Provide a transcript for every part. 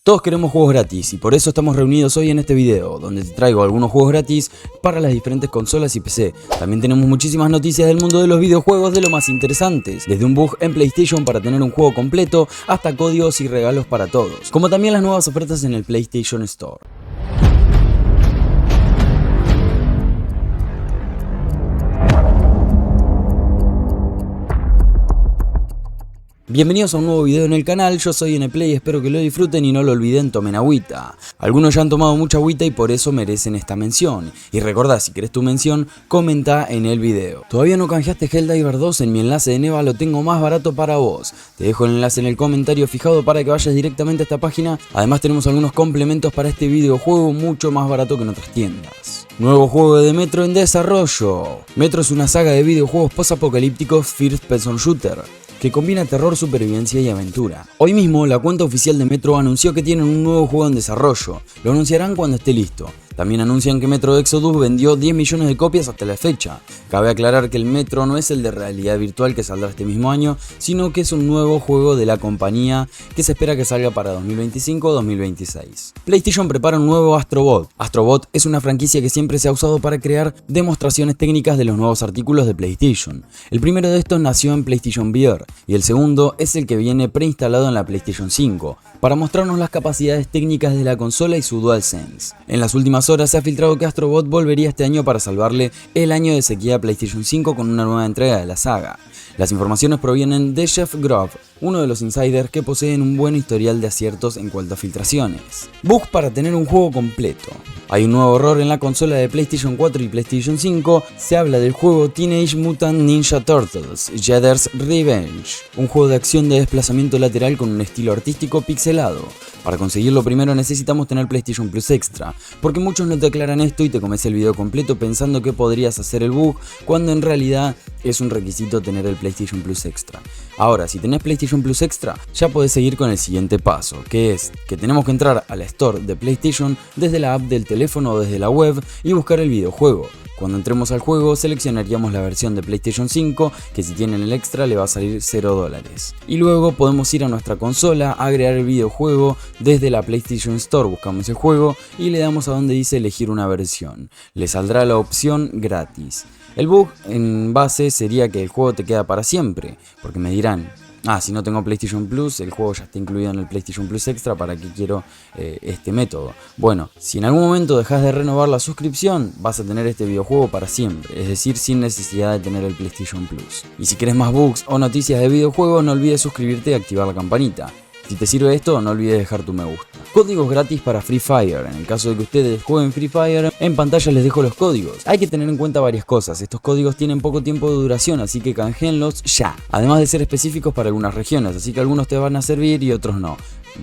Todos queremos juegos gratis y por eso estamos reunidos hoy en este video, donde te traigo algunos juegos gratis para las diferentes consolas y PC. También tenemos muchísimas noticias del mundo de los videojuegos de lo más interesantes, desde un bug en PlayStation para tener un juego completo, hasta códigos y regalos para todos, como también las nuevas ofertas en el PlayStation Store. Bienvenidos a un nuevo video en el canal, yo soy NPlay, espero que lo disfruten y no lo olviden, tomen agüita. Algunos ya han tomado mucha agüita y por eso merecen esta mención. Y recordá, si querés tu mención, comenta en el video. ¿Todavía no canjeaste Helldivers 2? En mi enlace de Neva lo tengo más barato para vos. Te dejo el enlace en el comentario fijado para que vayas directamente a esta página. Además tenemos algunos complementos para este videojuego mucho más barato que en otras tiendas. Nuevo juego de Metro en desarrollo. Metro es una saga de videojuegos post-apocalípticos First Person Shooter que combina terror, supervivencia y aventura. Hoy mismo la cuenta oficial de Metro anunció que tienen un nuevo juego en desarrollo. Lo anunciarán cuando esté listo. También anuncian que Metro Exodus vendió 10 millones de copias hasta la fecha. Cabe aclarar que el Metro no es el de realidad virtual que saldrá este mismo año, sino que es un nuevo juego de la compañía que se espera que salga para 2025 o 2026. PlayStation prepara un nuevo Astro Bot. Astro Bot es una franquicia que siempre se ha usado para crear demostraciones técnicas de los nuevos artículos de PlayStation. El primero de estos nació en PlayStation VR y el segundo es el que viene preinstalado en la PlayStation 5 para mostrarnos las capacidades técnicas de la consola y su DualSense. En las últimas horas se ha filtrado que Astro Bot volvería este año para salvarle el año de sequía a PlayStation 5 con una nueva entrega de la saga. Las informaciones provienen de Jeff Grubb, uno de los insiders que poseen un buen historial de aciertos en cuanto a filtraciones. Bug para tener un juego completo. Hay un nuevo error en la consola de PlayStation 4 y PlayStation 5, se habla del juego Teenage Mutant Ninja Turtles Shredder's Revenge, un juego de acción de desplazamiento lateral con un estilo artístico pixelado. Para conseguirlo primero necesitamos tener PlayStation Plus Extra, porque muchos no te aclaran esto y te comes el video completo pensando que podrías hacer el bug, cuando en realidad es un requisito tener el PlayStation Plus Extra. Ahora, si tenés PlayStation Plus Extra, ya podés seguir con el siguiente paso, que es que tenemos que entrar a la Store de PlayStation desde la app del teléfono o desde la web y buscar el videojuego. Cuando entremos al juego seleccionaríamos la versión de PlayStation 5, que si tienen el extra le va a salir $0. Y luego podemos ir a nuestra consola, agregar el videojuego desde la PlayStation Store, buscamos el juego y le damos a donde dice elegir una versión. Le saldrá la opción gratis. El bug en base sería que el juego te queda para siempre, porque me dirán, si no tengo PlayStation Plus, el juego ya está incluido en el PlayStation Plus Extra, ¿para qué quiero este método? Bueno, si en algún momento dejas de renovar la suscripción, vas a tener este videojuego para siempre, es decir, sin necesidad de tener el PlayStation Plus. Y si querés más bugs o noticias de videojuegos, no olvides suscribirte y activar la campanita. Si te sirve esto, no olvides dejar tu me gusta. Códigos gratis para Free Fire. En el caso de que ustedes jueguen Free Fire, en pantalla les dejo los códigos. Hay que tener en cuenta varias cosas. Estos códigos tienen poco tiempo de duración, así que canjeenlos ya. Además de ser específicos para algunas regiones, así que algunos te van a servir y otros no.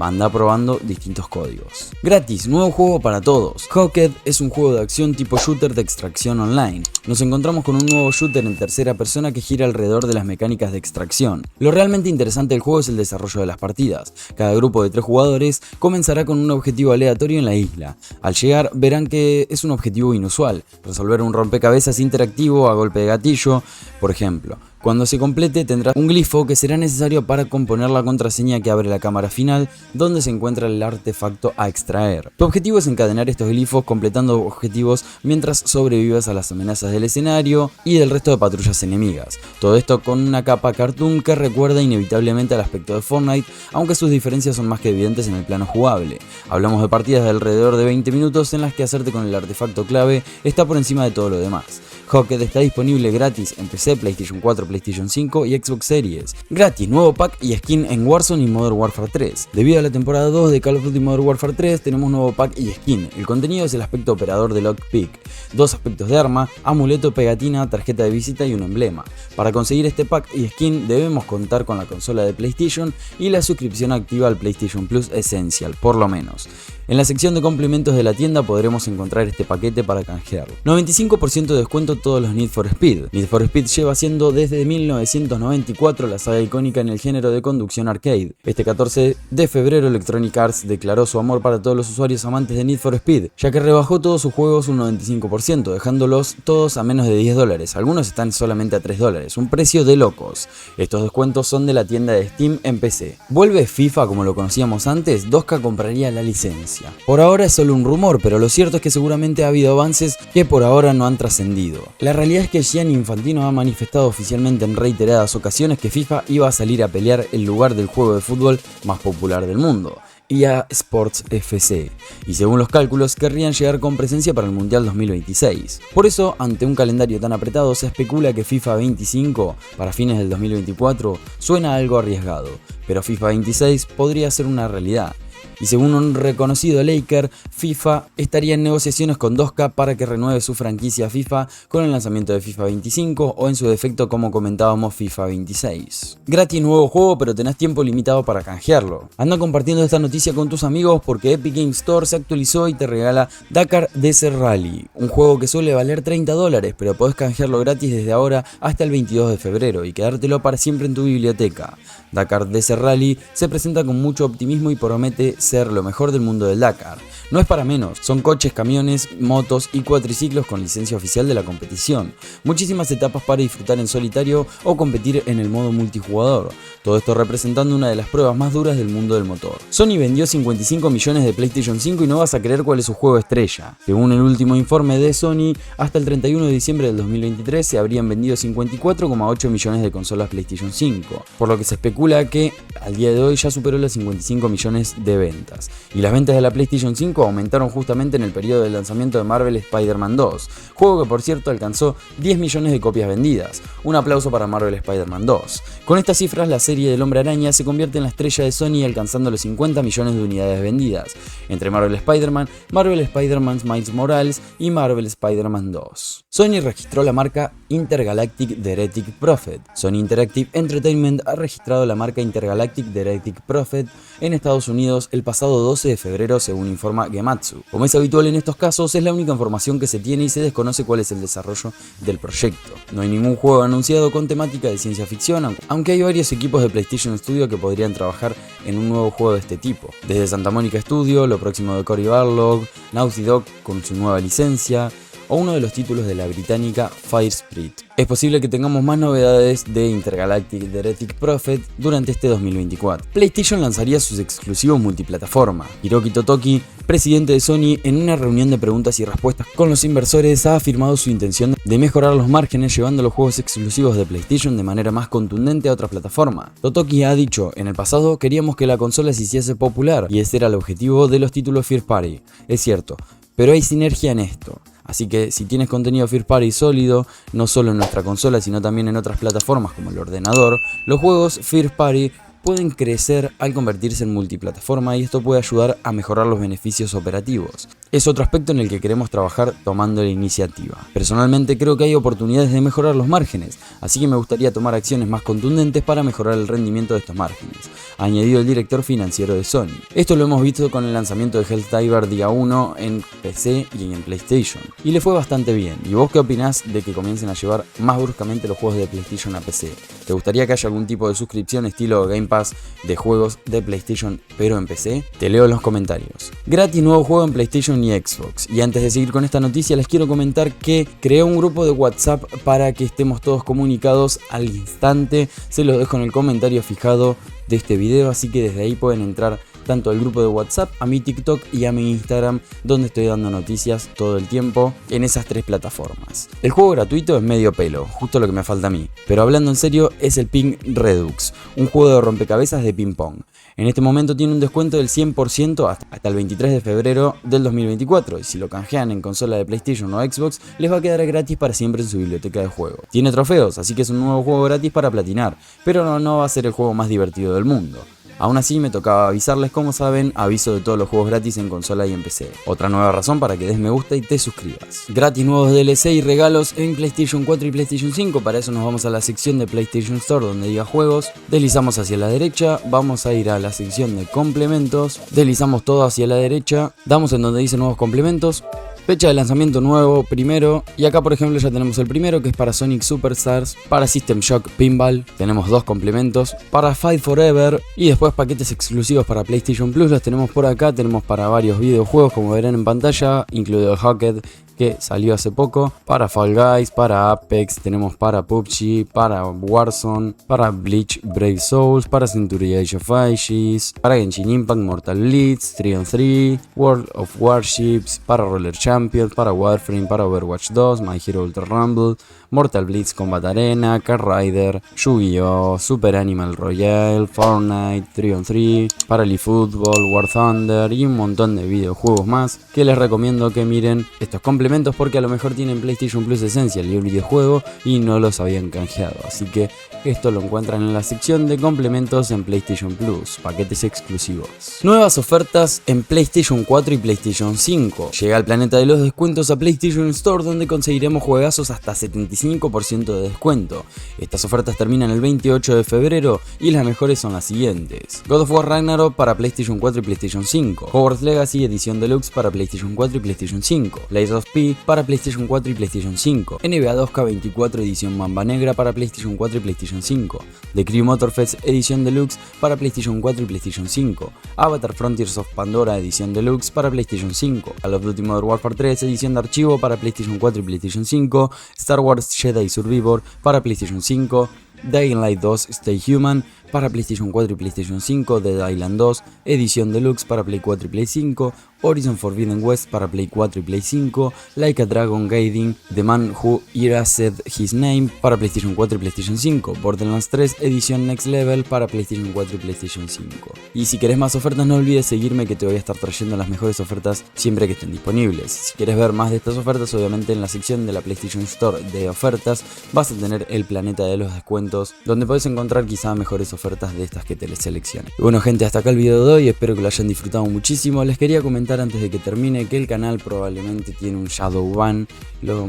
Anda probando distintos códigos. Gratis, nuevo juego para todos. Hooked es un juego de acción tipo shooter de extracción online. Nos encontramos con un nuevo shooter en tercera persona que gira alrededor de las mecánicas de extracción. Lo realmente interesante del juego es el desarrollo de las partidas. Cada grupo de 3 jugadores comenzará con un objetivo aleatorio en la isla. Al llegar verán que es un objetivo inusual, resolver un rompecabezas interactivo a golpe de gatillo, por ejemplo. Cuando se complete tendrá un glifo que será necesario para componer la contraseña que abre la cámara final, donde se encuentra el artefacto a extraer. Tu objetivo es encadenar estos glifos completando objetivos mientras sobrevivas a las amenazas del escenario y del resto de patrullas enemigas. Todo esto con una capa cartoon que recuerda inevitablemente al aspecto de Fortnite, aunque sus diferencias son más que evidentes en el plano jugable. Hablamos de partidas de alrededor de 20 minutos en las que hacerte con el artefacto clave está por encima de todo lo demás. Hooked está disponible gratis en PC, PlayStation 4, PlayStation 5 y Xbox Series. Gratis, nuevo pack y skin en Warzone y Modern Warfare 3. Debido a la temporada 2 de Call of Duty Modern Warfare 3 tenemos nuevo pack y skin. El contenido es el aspecto operador de Lockpick, 2 aspectos de arma, amuleto, pegatina, tarjeta de visita y un emblema. Para conseguir este pack y skin debemos contar con la consola de PlayStation y la suscripción activa al PlayStation Plus Essential, por lo menos. En la sección de complementos de la tienda podremos encontrar este paquete para canjearlo. 95% de descuento todos los Need for Speed. Need for Speed lleva siendo desde 1994 la saga icónica en el género de conducción arcade. Este 14 de febrero Electronic Arts declaró su amor para todos los usuarios amantes de Need for Speed, ya que rebajó todos sus juegos un 95%, dejándolos todos a menos de $10. Algunos están solamente a $3, un precio de locos. Estos descuentos son de la tienda de Steam en PC. ¿Vuelve FIFA como lo conocíamos antes? 2K compraría la licencia. Por ahora es solo un rumor, pero lo cierto es que seguramente ha habido avances que por ahora no han trascendido. La realidad es que Gianni Infantino ha manifestado oficialmente en reiteradas ocasiones que FIFA iba a salir a pelear el lugar del juego de fútbol más popular del mundo, EA Sports FC, y según los cálculos querrían llegar con presencia para el Mundial 2026. Por eso, ante un calendario tan apretado, se especula que FIFA 25 para fines del 2024 suena algo arriesgado, pero FIFA 26 podría ser una realidad. Y según un reconocido Laker, FIFA estaría en negociaciones con 2K para que renueve su franquicia FIFA con el lanzamiento de FIFA 25 o en su defecto, como comentábamos, FIFA 26. Gratis nuevo juego, pero tenés tiempo limitado para canjearlo. Anda compartiendo esta noticia con tus amigos porque Epic Games Store se actualizó y te regala Dakar Desert Rally, un juego que suele valer $30, pero podés canjearlo gratis desde ahora hasta el 22 de febrero y quedártelo para siempre en tu biblioteca. Dakar Desert Rally se presenta con mucho optimismo y promete ser lo mejor del mundo del Dakar. No es para menos, son coches, camiones, motos y cuatriciclos con licencia oficial de la competición. Muchísimas etapas para disfrutar en solitario o competir en el modo multijugador. Todo esto representando una de las pruebas más duras del mundo del motor. Sony vendió 55 millones de PlayStation 5 y no vas a creer cuál es su juego estrella. Según el último informe de Sony, hasta el 31 de diciembre del 2023 se habrían vendido 54,8 millones de consolas PlayStation 5, por lo que se especula que al día de hoy ya superó los 55 millones de ventas. Y las ventas de la PlayStation 5 aumentaron justamente en el periodo del lanzamiento de Marvel Spider-Man 2, juego que por cierto alcanzó 10 millones de copias vendidas. Un aplauso para Marvel Spider-Man 2. Con estas cifras, la serie del Hombre Araña se convierte en la estrella de Sony, alcanzando los 50 millones de unidades vendidas, entre Marvel Spider-Man, Marvel Spider-Man Miles Morales y Marvel Spider-Man 2. Sony registró la marca Intergalactic Heretic Prophet. Sony Interactive Entertainment ha registrado la marca Intergalactic Heretic Prophet en Estados Unidos el pasado 12 de febrero, según informa Gematsu. Como es habitual en estos casos, es la única información que se tiene y se desconoce cuál es el desarrollo del proyecto. No hay ningún juego anunciado con temática de ciencia ficción, aunque hay varios equipos de PlayStation Studio que podrían trabajar en un nuevo juego de este tipo. Desde Santa Monica Studio, lo próximo de Cory Barlog, Naughty Dog con su nueva licencia, o uno de los títulos de la británica Firespirit. Es posible que tengamos más novedades de Intergalactic Heretic Prophet durante este 2024. PlayStation lanzaría sus exclusivos multiplataforma. Hiroki Totoki, presidente de Sony, en una reunión de preguntas y respuestas con los inversores, ha afirmado su intención de mejorar los márgenes llevando los juegos exclusivos de PlayStation de manera más contundente a otras plataformas. Totoki ha dicho: en el pasado queríamos que la consola se hiciese popular y ese era el objetivo de los títulos First Party. Es cierto, pero hay sinergia en esto. Así que si tienes contenido First Party sólido, no solo en nuestra consola sino también en otras plataformas como el ordenador, los juegos First Party pueden crecer al convertirse en multiplataforma y esto puede ayudar a mejorar los beneficios operativos. Es otro aspecto en el que queremos trabajar tomando la iniciativa. Personalmente creo que hay oportunidades de mejorar los márgenes, así que me gustaría tomar acciones más contundentes para mejorar el rendimiento de estos márgenes, ha añadido el director financiero de Sony. Esto lo hemos visto con el lanzamiento de Helldiver día 1 en PC y en PlayStation, y le fue bastante bien. ¿Y vos qué opinás de que comiencen a llevar más bruscamente los juegos de PlayStation a PC? ¿Te gustaría que haya algún tipo de suscripción estilo Game Pass de juegos de PlayStation pero en PC? Te leo en los comentarios. Gratis nuevo juego en PlayStation y Xbox. Y antes de seguir con esta noticia les quiero comentar que creé un grupo de WhatsApp para que estemos todos comunicados al instante. Se los dejo en el comentario fijado de este video, así que desde ahí pueden entrar tanto al grupo de WhatsApp, a mi TikTok y a mi Instagram, donde estoy dando noticias todo el tiempo en esas tres plataformas. El juego gratuito es medio pelo, justo lo que me falta a mí, pero hablando en serio es el Ping Redux, un juego de rompecabezas de ping pong. En este momento tiene un descuento del 100% hasta el 23 de febrero del 2024 y si lo canjean en consola de PlayStation o Xbox les va a quedar gratis para siempre en su biblioteca de juego. Tiene trofeos, así que es un nuevo juego gratis para platinar, pero no va a ser el juego más divertido del mundo. Aún así me tocaba avisarles, como saben, aviso de todos los juegos gratis en consola y en PC. Otra nueva razón para que des me gusta y te suscribas. Gratis nuevos DLC y regalos en PlayStation 4 y PlayStation 5, para eso nos vamos a la sección de PlayStation Store donde diga juegos, deslizamos hacia la derecha, vamos a ir a la sección de complementos, deslizamos todo hacia la derecha, damos en donde dice nuevos complementos, fecha de lanzamiento nuevo, primero, y acá por ejemplo ya tenemos el primero que es para Sonic Superstars, para System Shock Pinball, tenemos dos complementos, para Fight Forever y después paquetes exclusivos para PlayStation Plus los tenemos por acá, tenemos para varios videojuegos como verán en pantalla, incluido Hacked, que salió hace poco, para Fall Guys, para Apex, tenemos para PUBG, para Warzone, para Bleach Brave Souls, para Century Age of Ages, para Genshin Impact, Mortal Blitz, 3-on-3, World of Warships, para Roller Champions, para Warframe, para Overwatch 2, My Hero Ultra Rumble, Mortal Blitz Combat Arena, Car Rider, Yu-Gi-Oh!, Super Animal Royale, Fortnite, 3-on-3, para eFootball, War Thunder y un montón de videojuegos más que les recomiendo que miren estos complementos porque a lo mejor tienen PlayStation Plus Essential y el videojuego y no los habían canjeado, así que esto lo encuentran en la sección de complementos en PlayStation Plus, paquetes exclusivos. Nuevas ofertas en PlayStation 4 y PlayStation 5. Llega el planeta de los descuentos a PlayStation Store donde conseguiremos juegazos hasta 75% de descuento. Estas ofertas terminan el 28 de febrero y las mejores son las siguientes: God of War Ragnarok para PlayStation 4 y PlayStation 5, Hogwarts Legacy edición deluxe para PlayStation 4 y PlayStation 5, Lies of P para PlayStation 4 y PlayStation 5, NBA 2K24 edición Mamba Negra para PlayStation 4 y PlayStation 5, The Crew Motorfest edición deluxe para PlayStation 4 y PlayStation 5, Avatar Frontiers of Pandora edición deluxe para PlayStation 5, Call of Duty Modern Warfare 3 edición de archivo para PlayStation 4 y PlayStation 5, Star Wars Jedi Survivor para PlayStation 5, Dying Light 2 Stay Human para PlayStation 4 y PlayStation 5, Dead Island 2 edición deluxe para Play 4 y Play 5, Horizon Forbidden West para Play 4 y Play 5, Like a Dragon Gaiden, The Man Who Erased His Name para PlayStation 4 y PlayStation 5, Borderlands 3 edición Next Level para PlayStation 4 y PlayStation 5. Y si querés más ofertas no olvides seguirme que te voy a estar trayendo las mejores ofertas siempre que estén disponibles. Si quieres ver más de estas ofertas, obviamente en la sección de la PlayStation Store de ofertas vas a tener el planeta de los descuentos donde podés encontrar quizá mejores ofertas de estas que te les seleccione. Y bueno gente, hasta acá el video de hoy, espero que lo hayan disfrutado muchísimo. Les quería comentar antes de que termine que el canal probablemente tiene un shadow ban. Lo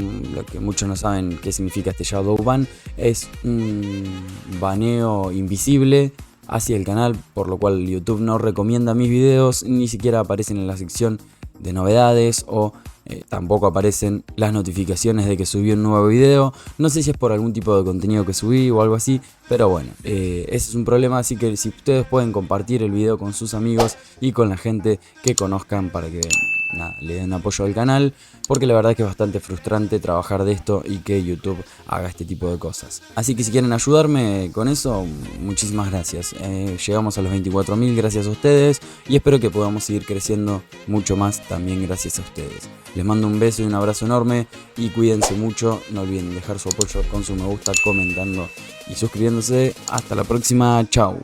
que muchos no saben qué significa este shadow ban es un baneo invisible hacia el canal, por lo cual YouTube no recomienda mis videos, ni siquiera aparecen en la sección de novedades o tampoco aparecen las notificaciones de que subí un nuevo video. No sé si es por algún tipo de contenido que subí o algo así, pero bueno, ese es un problema, así que si ustedes pueden compartir el video con sus amigos y con la gente que conozcan para que nada, le den apoyo al canal, porque la verdad es que es bastante frustrante trabajar de esto y que YouTube haga este tipo de cosas. Así que si quieren ayudarme con eso, muchísimas gracias. Llegamos a los 24.000 gracias a ustedes y espero que podamos seguir creciendo mucho más también gracias a ustedes. Les mando un beso y un abrazo enorme y cuídense mucho. No olviden dejar su apoyo con su me gusta, comentando y suscribiéndose. Hasta la próxima. Chao.